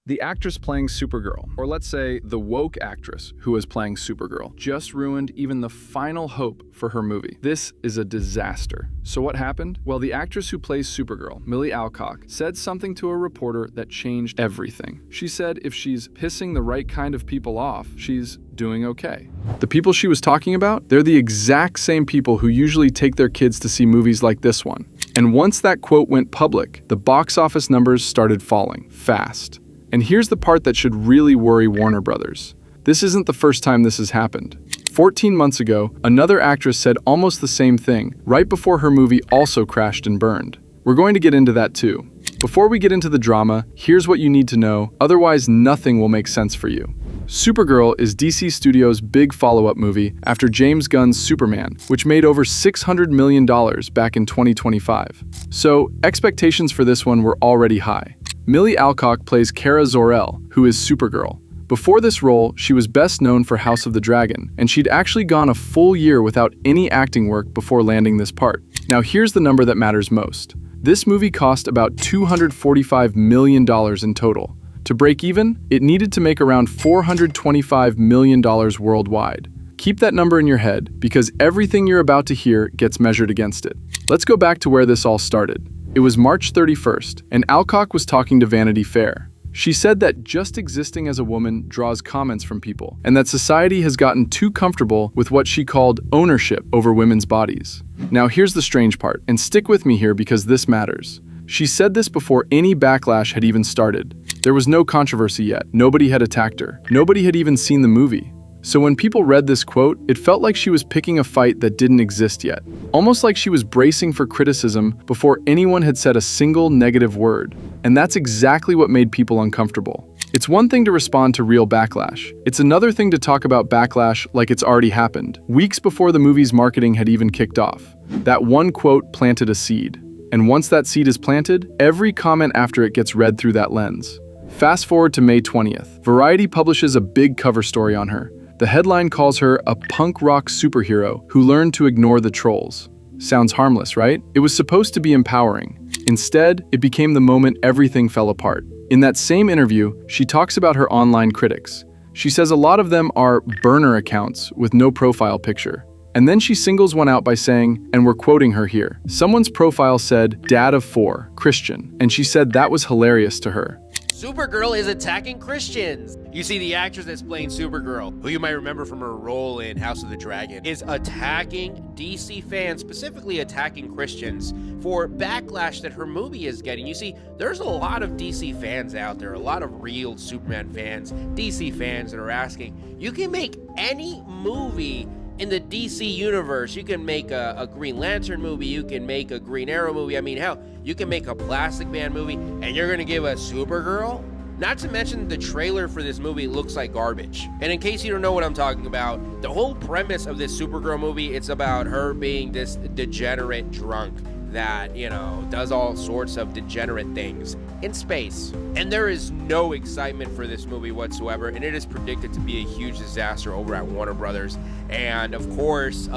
The actress playing Supergirl, or let's say the woke actress who was playing Supergirl, just ruined even the final hope for her movie. This is a disaster. So what happened? Well, the actress who plays Supergirl, Millie Alcock, said something to a reporter that changed everything. She said if she's pissing the right kind of people off, she's doing okay. The people she was talking about, they're the exact same people who usually take their kids to see movies like this one. And once that quote went public, the box office numbers started falling fast. And here's the part that should really worry Warner Brothers. This isn't the first time this has happened. 14 months ago, another actress said almost the same thing, right before her movie also crashed and burned. We're going to get into that too. Before we get into the drama, here's what you need to know, otherwise nothing will make sense for you. Supergirl is DC Studios' big follow-up movie after James Gunn's Superman, which made over $600 million back in 2025. So, expectations for this one were already high. Millie Alcock plays Kara Zor-El, who is Supergirl. Before this role, she was best known for House of the Dragon, and she'd actually gone a full year without any acting work before landing this part. Now here's the number that matters most. This movie cost about $245 million in total. To break even, it needed to make around $425 million worldwide. Keep that number in your head, because everything you're about to hear gets measured against it. Let's go back to where this all started. It was March 31st, and Alcock was talking to Vanity Fair. She said that just existing as a woman draws comments from people, and that society has gotten too comfortable with what she called ownership over women's bodies. Now here's the strange part, and stick with me here because this matters. She said this before any backlash had even started. There was no controversy yet. Nobody had attacked her. Nobody had even seen the movie. So when people read this quote, it felt like she was picking a fight that didn't exist yet. Almost like she was bracing for criticism before anyone had said a single negative word. And that's exactly what made people uncomfortable. It's one thing to respond to real backlash. It's another thing to talk about backlash like it's already happened, weeks before the movie's marketing had even kicked off. That one quote planted a seed. And once that seed is planted, every comment after it gets read through that lens. Fast forward to May 20th. Variety publishes a big cover story on her. The headline calls her a punk rock superhero who learned to ignore the trolls. Sounds harmless, right? It was supposed to be empowering. Instead, it became the moment everything fell apart. In that same interview, she talks about her online critics. She says a lot of them are burner accounts with no profile picture. And then she singles one out by saying, and we're quoting her here, someone's profile said, "Dad of 4, Christian," and she said that was hilarious to her. Supergirl is attacking Christians. You see, the actress that's playing Supergirl, who you might remember from her role in House of the Dragon, is attacking DC fans, specifically attacking Christians, for backlash that her movie is getting. You see, there's a lot of DC fans out there, a lot of real Superman fans, DC fans that are asking, you can make any movie in the DC universe. You can make a Green Lantern movie, you can make a Green Arrow movie, I mean, hell, you can make a Plastic Man movie, and you're gonna give us Supergirl? Not to mention the trailer for this movie looks like garbage. And in case you don't know what I'm talking about, the whole premise of this Supergirl movie, it's about her being this degenerate drunk that, you know, does all sorts of degenerate things in space. And there is no excitement for this movie whatsoever, and it is predicted to be a huge disaster over at Warner Brothers. And of course,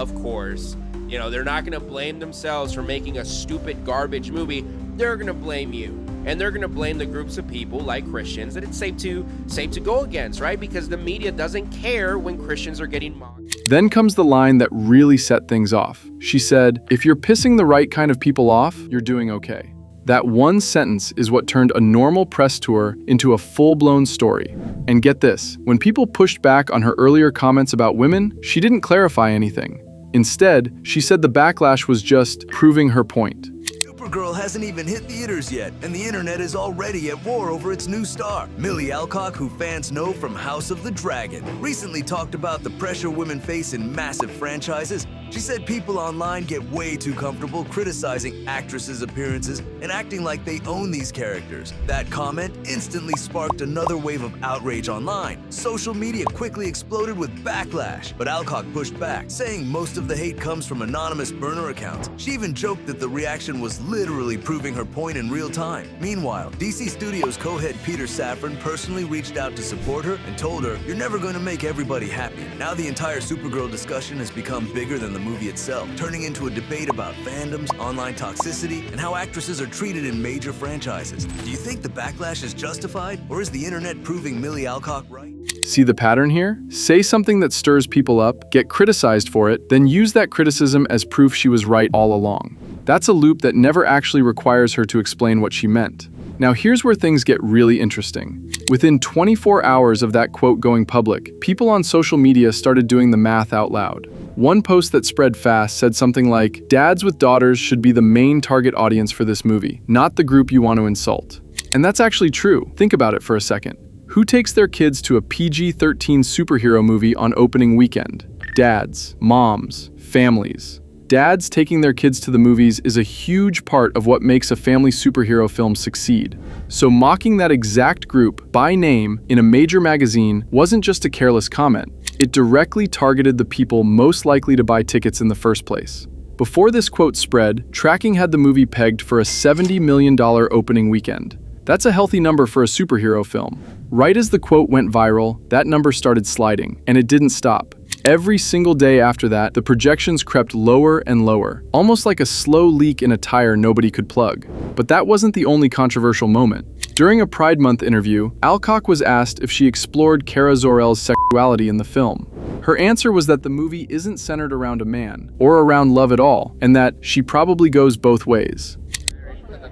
you know, they're not gonna blame themselves for making a stupid garbage movie. They're gonna blame you. And they're gonna blame the groups of people like Christians that it's safe to go against, right? Because the media doesn't care when Christians are getting mocked. Then comes the line that really set things off. She said, if you're pissing the right kind of people off, you're doing okay. That one sentence is what turned a normal press tour into a full-blown story. And get this, when people pushed back on her earlier comments about women, she didn't clarify anything. Instead, she said the backlash was just proving her point. Supergirl hasn't even hit theaters yet, and the internet is already at war over its new star. Millie Alcock, who fans know from House of the Dragon, recently talked about the pressure women face in massive franchises. She said people online get way too comfortable criticizing actresses' appearances and acting like they own these characters. That comment instantly sparked another wave of outrage online. Social media quickly exploded with backlash, but Alcock pushed back, saying most of the hate comes from anonymous burner accounts. She even joked that the reaction was literally proving her point in real time. Meanwhile, DC Studios co-head Peter Safran personally reached out to support her and told her, "You're never going to make everybody happy." Now the entire Supergirl discussion has become bigger than the the movie itself, turning into a debate about fandoms, online toxicity, and how actresses are treated in major franchises. Do you think the backlash is justified, or is the internet proving Millie Alcock right? See the pattern here? Say something that stirs people up, get criticized for it, then use that criticism as proof she was right all along. That's a loop that never actually requires her to explain what she meant. Now here's where things get really interesting. Within 24 hours of that quote going public, people on social media started doing the math out loud. One post that spread fast said something like, "Dads with daughters should be the main target audience for this movie, not the group you want to insult." And that's actually true. Think about it for a second. Who takes their kids to a PG-13 superhero movie on opening weekend? Dads, moms, families. Dads taking their kids to the movies is a huge part of what makes a family superhero film succeed. So mocking that exact group by name in a major magazine wasn't just a careless comment. It directly targeted the people most likely to buy tickets in the first place. Before this quote spread, tracking had the movie pegged for a $70 million opening weekend. That's a healthy number for a superhero film. Right as the quote went viral, that number started sliding, and it didn't stop. Every single day after that, the projections crept lower and lower, almost like a slow leak in a tire nobody could plug. But that wasn't the only controversial moment. During a Pride Month interview, Alcock was asked if she explored Kara Zor-El's sexuality in the film. Her answer was that the movie isn't centered around a man, or around love at all, and that she probably goes both ways.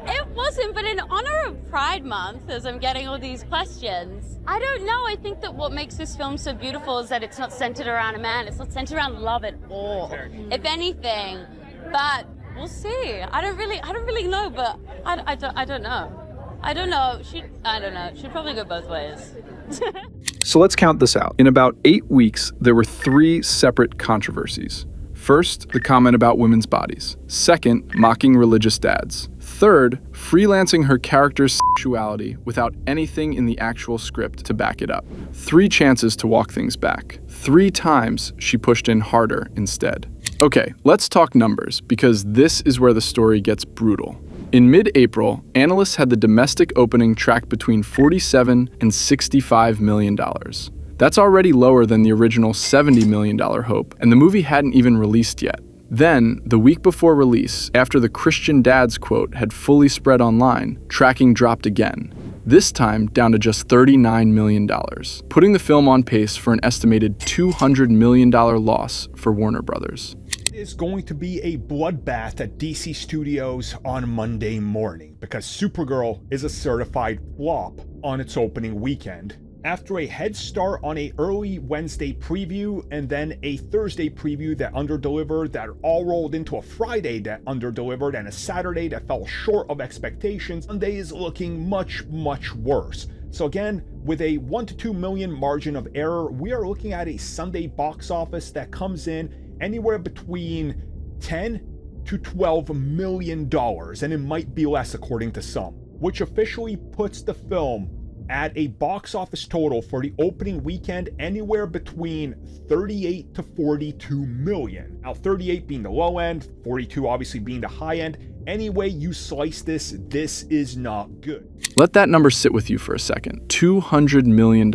It wasn't, but in honor of Pride Month, as I'm getting all these questions, I don't know. I think that what makes this film so beautiful is that it's not centered around a man. It's not centered around love at all, if anything. But we'll see. I don't really know. But I don't know. I don't know. She'd probably go both ways. So let's count this out. In about 8 weeks, there were 3 separate controversies. First, the comment about women's bodies. Second, mocking religious dads. Third, freelancing her character's sexuality without anything in the actual script to back it up. 3 chances to walk things back. 3 times she pushed in harder instead. Okay, let's talk numbers, because this is where the story gets brutal. In mid-April, analysts had the domestic opening tracked between $47 and $65 million. That's already lower than the original $70 million hope, and the movie hadn't even released yet. Then, the week before release, after the Christian Dads quote had fully spread online, tracking dropped again. This time down to just $39 million, putting the film on pace for an estimated $200 million loss for Warner Brothers. It is going to be a bloodbath at DC Studios on Monday morning because Supergirl is a certified flop on its opening weekend. After a head start on an early Wednesday preview and then a Thursday preview that underdelivered, that all rolled into a Friday that underdelivered, and a Saturday that fell short of expectations, Sunday is looking much, much worse. So again, with a 1 to 2 million margin of error, we are looking at a Sunday box office that comes in anywhere between 10 to $12 million, and it might be less according to some, which officially puts the film at a box office total for the opening weekend anywhere between 38 to 42 million. Now 38 being the low end, 42 obviously being the high end. Any way you slice this is not good. Let that number sit with you for a second. $200 million.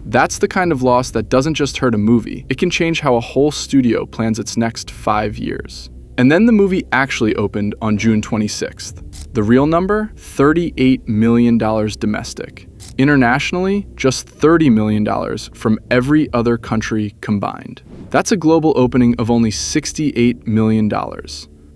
That's the kind of loss that doesn't just hurt a movie. It can change how a whole studio plans its next 5 years. And then the movie actually opened on June 26th. The real number? $38 million domestic. Internationally, just $30 million from every other country combined. That's a global opening of only $68 million.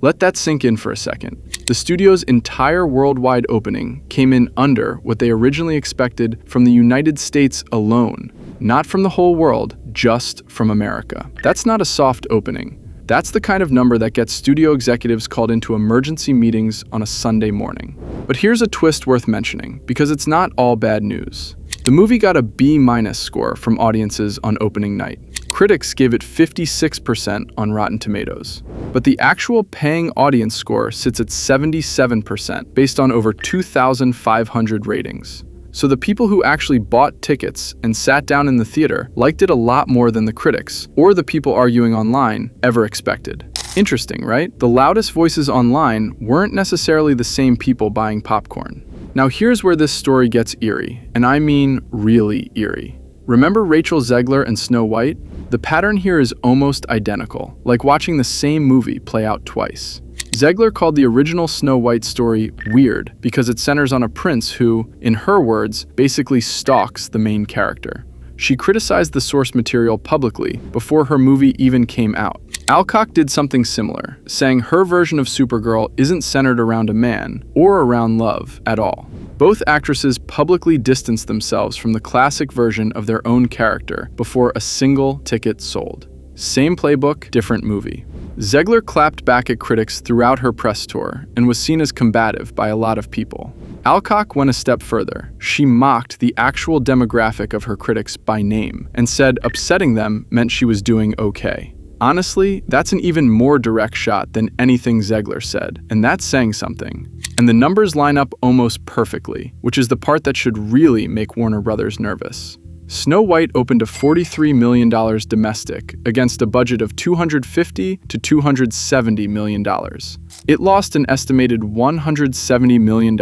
Let that sink in for a second. The studio's entire worldwide opening came in under what they originally expected from the United States alone. Not from the whole world, just from America. That's not a soft opening. That's the kind of number that gets studio executives called into emergency meetings on a Sunday morning. But here's a twist worth mentioning, because it's not all bad news. The movie got a B- score from audiences on opening night. Critics gave it 56% on Rotten Tomatoes. But the actual paying audience score sits at 77% based on over 2,500 ratings. So the people who actually bought tickets and sat down in the theater liked it a lot more than the critics, or the people arguing online, ever expected. Interesting, right? The loudest voices online weren't necessarily the same people buying popcorn. Now here's where this story gets eerie, and I mean really eerie. Remember Rachel Zegler and Snow White? The pattern here is almost identical, like watching the same movie play out twice. Zegler called the original Snow White story weird because it centers on a prince who, in her words, basically stalks the main character. She criticized the source material publicly before her movie even came out. Alcock did something similar, saying her version of Supergirl isn't centered around a man or around love at all. Both actresses publicly distanced themselves from the classic version of their own character before a single ticket sold. Same playbook, different movie. Zegler clapped back at critics throughout her press tour and was seen as combative by a lot of people. Alcock went a step further. She mocked the actual demographic of her critics by name and said upsetting them meant she was doing okay. Honestly, that's an even more direct shot than anything Zegler said, and that's saying something. And the numbers line up almost perfectly, which is the part that should really make Warner Brothers nervous. Snow White opened to $43 million domestic against a budget of $250 to $270 million. It lost an estimated $170 million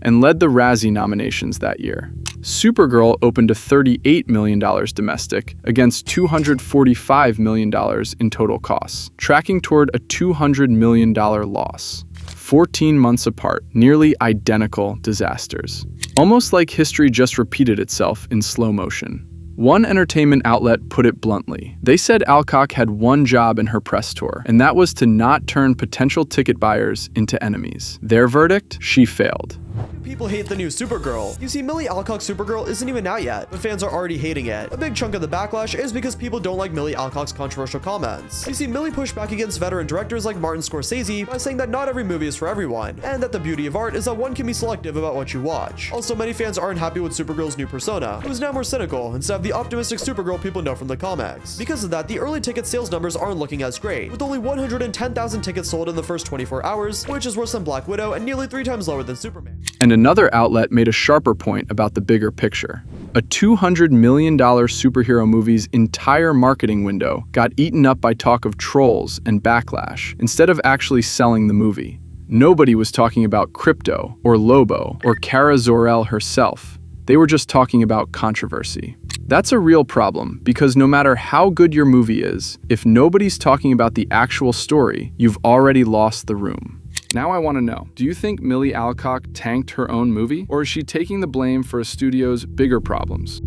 and led the Razzie nominations that year. Supergirl opened to $38 million domestic against $245 million in total costs, tracking toward a $200 million loss. 14 months apart, nearly identical disasters. Almost like history just repeated itself in slow motion. One entertainment outlet put it bluntly. They said Alcock had one job in her press tour, and that was to not turn potential ticket buyers into enemies. Their verdict? She failed. People hate the new Supergirl. You see, Millie Alcock's Supergirl isn't even out yet, but fans are already hating it. A big chunk of the backlash is because people don't like Millie Alcock's controversial comments. You see, Millie pushed back against veteran directors like Martin Scorsese by saying that not every movie is for everyone, and that the beauty of art is that one can be selective about what you watch. Also, many fans aren't happy with Supergirl's new persona, who is now more cynical instead of the optimistic Supergirl people know from the comics. Because of that, the early ticket sales numbers aren't looking as great, with only 110,000 tickets sold in the first 24 hours, which is worse than Black Widow and nearly 3 times lower than Superman. And another outlet made a sharper point about the bigger picture. A $200 million superhero movie's entire marketing window got eaten up by talk of trolls and backlash, instead of actually selling the movie. Nobody was talking about Crypto, or Lobo, or Kara Zor-El herself. They were just talking about controversy. That's a real problem, because no matter how good your movie is, if nobody's talking about the actual story, you've already lost the room. Now I want to know, do you think Millie Alcock tanked her own movie, or is she taking the blame for a studio's bigger problems?